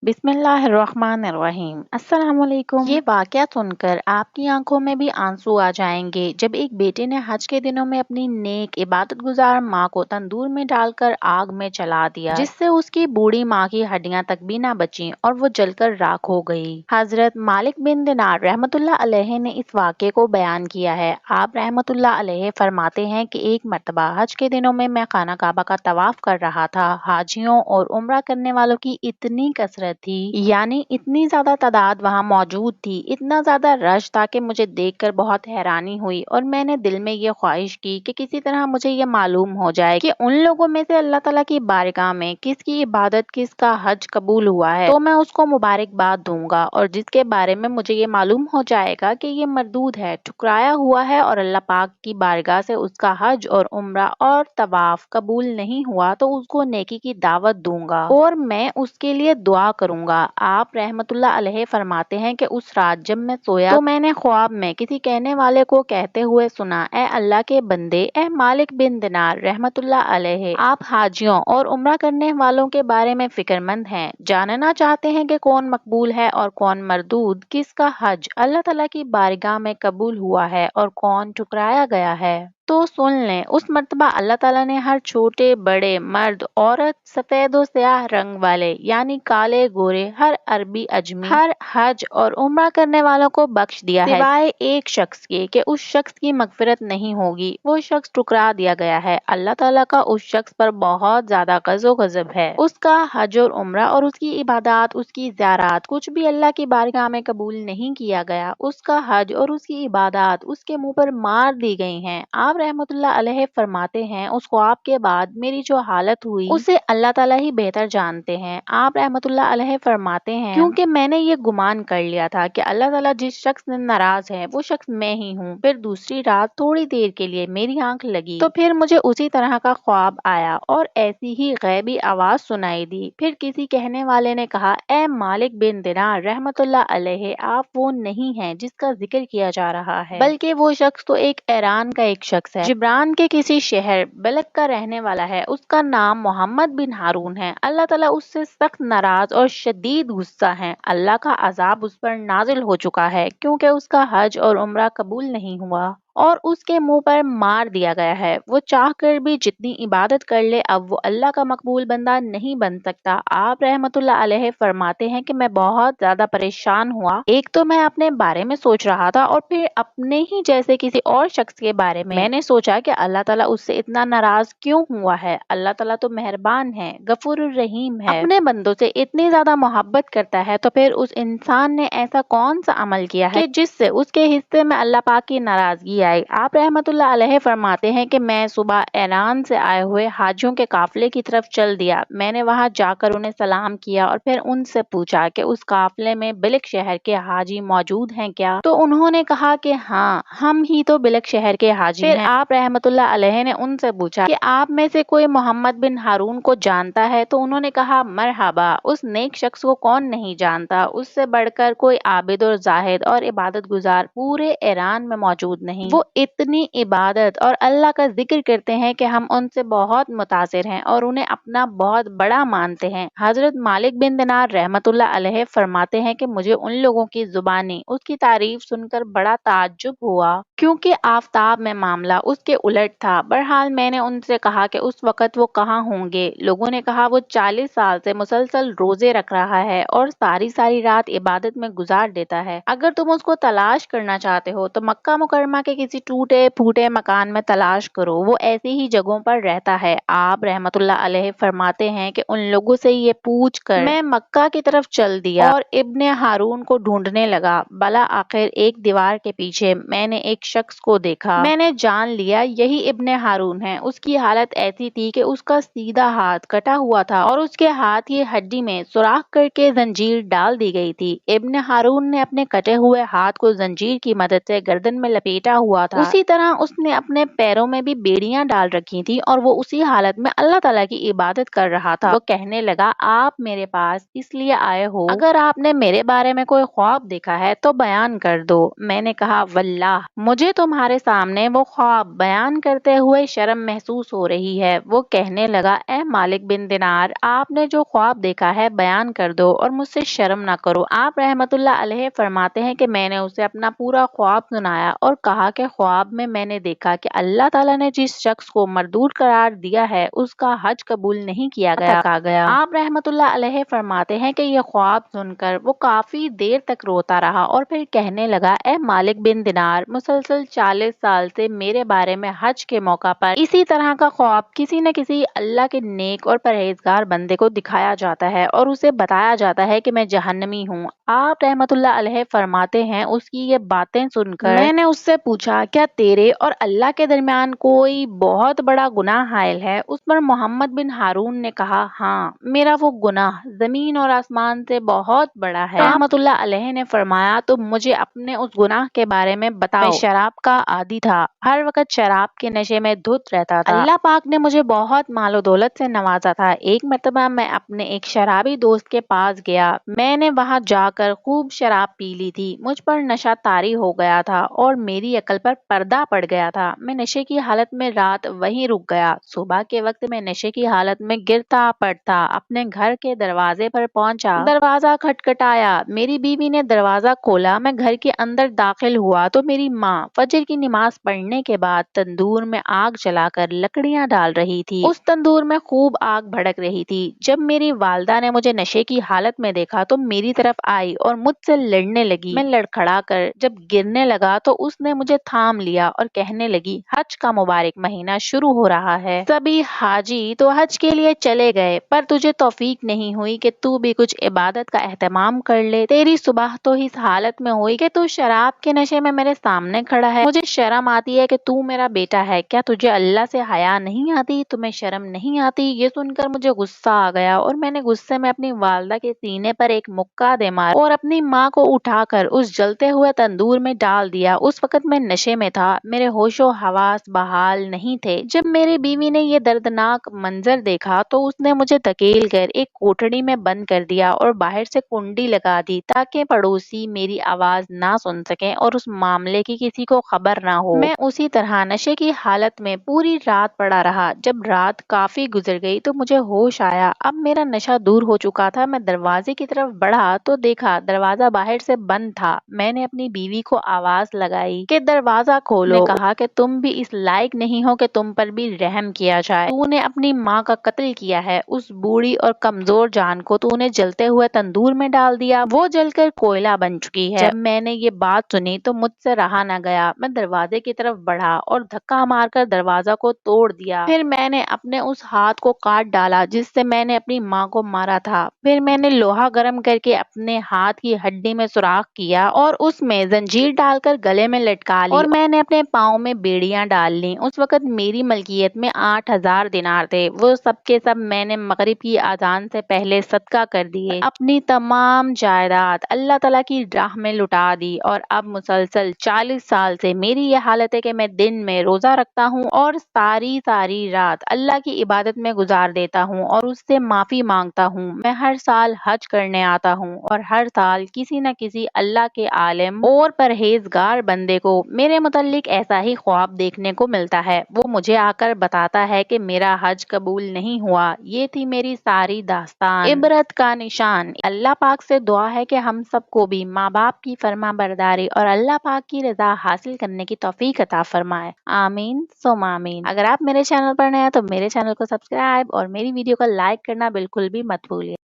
बिस्मिल्लाहिर्रहमानिर्रहीम। अस्सलाम वालेकुम। ये वाकया सुनकर आपकी आंखों में भी आंसू आ जाएंगे जब एक बेटे ने हज के दिनों में अपनी नेक इबादत गुजार माँ को तंदूर में डालकर आग में चला दिया, जिससे उसकी बूढ़ी माँ की हड्डियां तक भी ना बची और वो जलकर राख हो गई। हजरत मालिक बिन दिनार रहमतुल्लाह अलैहि ने इस वाक़े को बयान किया है। आप रहमतुल्लाह अलैहि फरमाते हैं कि एक मर्तबा हज के दिनों में मैं खाना काबा का तवाफ कर रहा था। हाजियों और उम्रा करने वालों की इतनी कसरत थी, यानी इतनी ज्यादा तादाद वहाँ मौजूद थी, इतना ज्यादा रश था कि मुझे देखकर बहुत हैरानी हुई और मैंने दिल में ये ख्वाहिश की कि किसी तरह मुझे ये मालूम हो जाए कि उन लोगों में से अल्लाह ताला की बारगाह में किसकी इबादत, किसका हज कबूल हुआ है, तो मैं उसको मुबारकबाद दूंगा, और जिसके बारे में मुझे ये मालूम हो जाएगा कि ये मरदूद है, ठुकराया हुआ है और अल्लाह पाक की बारगाह से उसका हज और उम्रा और तवाफ कबूल नहीं हुआ, तो उसको नेकी की दावत दूंगा और मैं उसके लिए दुआ करूंगा। आप रहमतुल्लाह अलैहि फरमाते हैं कि उस रात जब मैं सोया तो मैंने ख्वाब में किसी कहने वाले को कहते हुए सुना, ए अल्लाह के बंदे, ए मालिक बिन दिनार रहमतुल्लाह अलैहि, आप हाजियों और उम्रा करने वालों के बारे में फिक्रमंद हैं, जानना चाहते हैं कि कौन मकबूल है और कौन मरदूद, किसका हज अल्लाह ताला की बारगाह में कबूल हुआ है और कौन ठुकराया गया है। तो सुन लें, उस मर्तबा अल्लाह ताला ने हर छोटे बड़े, मर्द औरत, सफेद और स्याह रंग वाले यानी काले गोरे, हर अरबी अजमी, हर हज और उम्रा करने वालों को बख्श दिया है, सिवाय एक शख्स के कि उस शख्स की मगफिरत नहीं होगी, वो शख्स ठुकरा दिया गया है। अल्लाह ताला का उस शख्स पर बहुत ज्यादा गज़ब है। उसका हज और उम्रा और उसकी इबादत, उसकी ज़ियारत कुछ भी अल्लाह की बारगाह में कबूल नहीं किया गया। उसका हज और उसकी इबादत उसके मुंह पर मार दी गई हैं। आप रहमतुल्लाह अलैहि फरमाते हैं, उस ख्वाब के बाद मेरी जो हालत हुई उसे अल्लाह ताला ही बेहतर जानते हैं। आप रहमतुल्लाह अलैहि फरमाते हैं, क्योंकि मैंने ये गुमान कर लिया था कि अल्लाह ताला जिस शख्स से नाराज है वो शख्स मैं ही हूँ। फिर दूसरी रात थोड़ी देर के लिए मेरी आंख लगी तो फिर मुझे उसी तरह का ख्वाब आया और ऐसी ही गैबी आवाज सुनाई दी। फिर किसी कहने वाले ने कहा, ए मालिक बिन दिनार रहमतुल्लाह अलैहि, आप वो नहीं हैं जिसका जिक्र किया जा रहा है, बल्कि वो शख्स तो एक ईरान का एक शख्स है, जिब्रान के किसी शहर बलक का रहने वाला है। उसका नाम मोहम्मद बिन हारून है। अल्लाह ताला उससे सख्त नाराज और शदीद गुस्सा है। अल्लाह का अजाब उस पर नाजिल हो चुका है क्योंकि उसका हज और उम्रा कबूल नहीं हुआ और उसके मुंह पर मार दिया गया है। वो चाह कर भी जितनी इबादत कर ले, अब वो अल्लाह का मकबूल बंदा नहीं बन सकता। आप रहमतुल्लाह अलैहि फरमाते हैं कि मैं बहुत ज्यादा परेशान हुआ। एक तो मैं अपने बारे में सोच रहा था और फिर अपने ही जैसे किसी और शख्स के बारे में। मैंने सोचा कि अल्लाह ताला उससे इतना नाराज क्यों हुआ है। अल्लाह ताला तो मेहरबान है, गफूरुर रहीम है, अपने बंदों से इतनी ज्यादा मोहब्बत करता है, तो फिर उस इंसान ने ऐसा कौन सा अमल किया है कि जिससे उसके हिस्से में अल्लाह पाक की नाराजगी आई। आप रहमतुल्लाह अलैहि फरमाते हैं कि मैं सुबह ईरान से आए हुए हाजियों के काफिले की तरफ चल दिया। मैंने वहां जाकर उन्हें सलाम किया और फिर उनसे पूछा कि उस काफिले में बिलक शहर के हाजी मौजूद हैं क्या? तो उन्होंने कहा कि हाँ, हम ही तो बिलक शहर के हाजी हैं। आप रहमतुल्लाह अलैहि ने उनसे पूछा कि आप में से कोई मोहम्मद बिन हारून को जानता है? तो उन्होंने कहा, मरहबा, उस नेक शख्स को कौन नहीं जानता, उससे बढ़कर कोई आबिद और जाहिद और इबादत गुजार पूरे ईरान में मौजूद नहीं। वो इतनी इबादत और अल्लाह का जिक्र करते हैं कि हम उनसे बहुत मुतासिर हैं और उन्हें अपना बहुत बड़ा मानते हैं। हजरत मालिक बिन दिनार रहमतुल्लाह अलैहि फरमाते हैं कि मुझे उन लोगों की जुबानी उसकी तारीफ सुनकर बड़ा ताज्जुब हुआ, क्योंकि आफताब में मामला उसके उलट था। बहरहाल मैंने उनसे कहा कि उस वक़्त वो कहाँ होंगे। लोगों ने कहा, वो 40 साल से मुसलसल रोजे रख रहा है और सारी रात इबादत में गुजार देता है। अगर तुम उसको तलाश करना चाहते हो तो मक्का मुकरमा के किसी टूटे फूटे मकान में तलाश करो, वो ऐसी ही जगहों पर रहता है। आप रहमतुल्लाह अलैहि फरमाते हैं कि उन लोगों से ये पूछ कर मैं मक्का की तरफ चल दिया और इब्ने हारून को ढूंढने लगा। भला आखिर एक दीवार के पीछे मैंने एक शख्स को देखा। मैंने जान लिया यही इब्ने हारून है। उसकी हालत ऐसी थी कि उसका सीधा हाथ कटा हुआ था और उसके हाथ की हड्डी में सुराख करके जंजीर डाल दी गई थी। इब्ने हारून ने अपने कटे हुए हाथ को जंजीर की मदद से गर्दन में लपेटा हुआ ہوا تھا، اسی طرح اس نے اپنے پیروں میں بھی بیڑیاں ڈال رکھی تھی اور وہ اسی حالت میں اللہ تعالیٰ کی عبادت کر رہا تھا۔ وہ کہنے لگا، آپ میرے پاس اس لیے آئے ہو، اگر آپ نے میرے بارے میں کوئی خواب دیکھا ہے تو بیان کر دو۔ میں نے کہا، واللہ مجھے تمہارے سامنے وہ خواب بیان کرتے ہوئے شرم محسوس ہو رہی ہے۔ وہ کہنے لگا، اے مالک بن دینار، آپ نے جو خواب دیکھا ہے بیان کر دو اور مجھ سے شرم نہ کرو۔ آپ رحمت اللہ علیہ فرماتے ہیں کہ میں نے اسے اپنا پورا خواب سنایا اور کہا کہ خواب میں نے دیکھا کہ اللہ تعالیٰ نے جس شخص کو مردود قرار دیا ہے اس کا حج قبول نہیں کیا گیا۔ آپ رحمت اللہ علیہ فرماتے ہیں کہ یہ خواب سن کر وہ کافی دیر تک روتا رہا اور پھر کہنے لگا، اے مالک بن دینار، مسلسل 40 سال سے میرے بارے میں حج کے موقع پر اسی طرح کا خواب کسی نہ کسی اللہ کے نیک اور پرہیزگار بندے کو دکھایا جاتا ہے اور اسے بتایا جاتا ہے کہ میں جہنمی ہوں۔ آپ رحمت اللہ علیہ فرماتے ہیں، اس کی یہ باتیں سن کر میں نے اس سے پوچھا، کیا تیرے اور اللہ کے درمیان کوئی بہت بڑا گناہ حائل ہے؟ اس پر محمد بن ہارون نے کہا، ہاں، میرا وہ گناہ زمین اور آسمان سے بہت بڑا ہے۔ رحمت اللہ علیہ نے فرمایا، تو مجھے اپنے اس گناہ کے بارے میں بتاؤ۔ میں شراب کا عادی تھا، ہر وقت شراب کے نشے میں دھت رہتا تھا۔ اللہ پاک نے مجھے بہت مال و دولت سے نوازا تھا۔ ایک مرتبہ میں اپنے ایک شرابی دوست کے پاس گیا، میں نے وہاں جا کر خوب شراب پی لی تھی، مجھ پر نشہ طاری ہو گیا تھا اور میری عقل پر پردہ پڑ گیا تھا۔ میں نشے کی حالت میں رات وہیں رک گیا۔ صبح کے وقت میں نشے کی حالت میں گرتا پڑتا اپنے گھر کے دروازے پر پہنچا، دروازہ کھٹکھٹایا، میری بیوی نے دروازہ کھولا، میں گھر کے اندر داخل ہوا تو میری ماں فجر کی نماز پڑھنے کے بعد تندور میں آگ جلا کر لکڑیاں ڈال رہی تھی۔ اس تندور میں خوب آگ بھڑک رہی تھی۔ جب میری والدہ نے مجھے نشے کی حالت میں دیکھا تو میری طرف آئی اور مجھ سے لڑنے لگی۔ میں لڑکھڑا کر جب گرنے لگا تو اس نے مجھے تھام لیا اور کہنے لگی، حج کا مبارک مہینہ شروع ہو رہا ہے، سبھی حاجی تو حج کے لیے چلے گئے پر تجھے توفیق نہیں ہوئی کہ تو بھی کچھ عبادت کا اہتمام کر لے۔ تیری صبح تو اس حالت میں ہوئی کہ تو شراب کے نشے میں میرے سامنے کھڑا ہے۔ مجھے شرم آتی ہے کہ تو میرا بیٹا ہے، کیا تجھے اللہ سے حیا نہیں آتی؟ تمہیں شرم نہیں آتی؟ یہ سن کر مجھے غصہ آ گیا اور میں نے غصے میں اپنی والدہ کے سینے پر ایک مکہ دے مارا اور اپنی ماں کو اٹھا کر اس جلتے ہوئے تندور میں ڈال دیا۔ اس وقت میں نشے میں تھا، میرے ہوش و حواس بحال نہیں تھے۔ جب میری بیوی نے یہ دردناک منظر دیکھا تو اس نے مجھے دھکیل کر ایک کوٹڑی میں بند کر دیا اور باہر سے کنڈی لگا دی تاکہ پڑوسی میری آواز نہ سن سکیں اور اس معاملے کی کسی کو خبر نہ ہو۔ میں اسی طرح نشے کی حالت میں پوری رات پڑا رہا۔ جب رات کافی گزر گئی تو مجھے ہوش آیا، اب میرا نشہ دور ہو چکا تھا۔ میں دروازے کی طرف بڑھا تو دیکھا دروازہ باہر سے بند تھا۔ میں نے اپنی بیوی کو آواز لگائی کہ دروازہ کھولو۔ نے کہا کہ تم بھی اس لائق نہیں ہو کہ تم پر بھی رحم کیا جائے، تو نے اپنی ماں کا قتل کیا ہے، اس بوڑھی اور کمزور جان کو تو نے جلتے ہوئے تندور میں ڈال دیا، وہ جل کر کوئلہ بن چکی ہے۔ جب میں نے یہ بات سنی تو مجھ سے رہا نہ گیا، میں دروازے کی طرف بڑھا اور دھکا مار کر دروازہ کو توڑ دیا۔ پھر میں نے اپنے اس ہاتھ کو کاٹ ڈالا جس سے میں نے اپنی ماں کو مارا تھا۔ پھر میں نے لوہا گرم کر کے اپنے ہاتھ کی ہڈی میں سوراخ کیا اور اس میں زنجیر ڈال کر گلے میں لٹکا لی اور میں نے اپنے پاؤں میں بیڑیاں ڈال لیں۔ اس وقت میری ملکیت میں 8,000 دینار تھے، وہ سب کے سب میں نے مغرب کی اذان سے پہلے صدقہ کر دیے۔ اپنی تمام جائیداد اللہ تعالیٰ کی راہ میں لٹا دی اور اب مسلسل 40 سال سے میری یہ حالت ہے کہ میں دن میں روزہ رکھتا ہوں اور ساری رات اللہ کی عبادت میں گزار دیتا ہوں اور اس سے معافی مانگتا ہوں۔ میں ہر سال حج کرنے آتا ہوں اور ہر سال کسی نہ کسی اللہ کے عالم اور پرہیزگار بندے کو میرے متعلق ایسا ہی خواب دیکھنے کو ملتا ہے، وہ مجھے آ کر بتاتا ہے کہ میرا حج قبول نہیں ہوا۔ یہ تھی میری ساری داستان، عبرت کا نشان۔ اللہ پاک سے دعا ہے کہ ہم سب کو بھی ماں باپ کی فرما برداری اور اللہ پاک کی رضا حاصل کرنے کی توفیق عطا فرمائے، آمین ثم آمین۔ اگر آپ میرے چینل پر نئے ہیں تو میرے چینل کو سبسکرائب اور میری ویڈیو کو لائک کرنا بالکل بھی مت بھولیے۔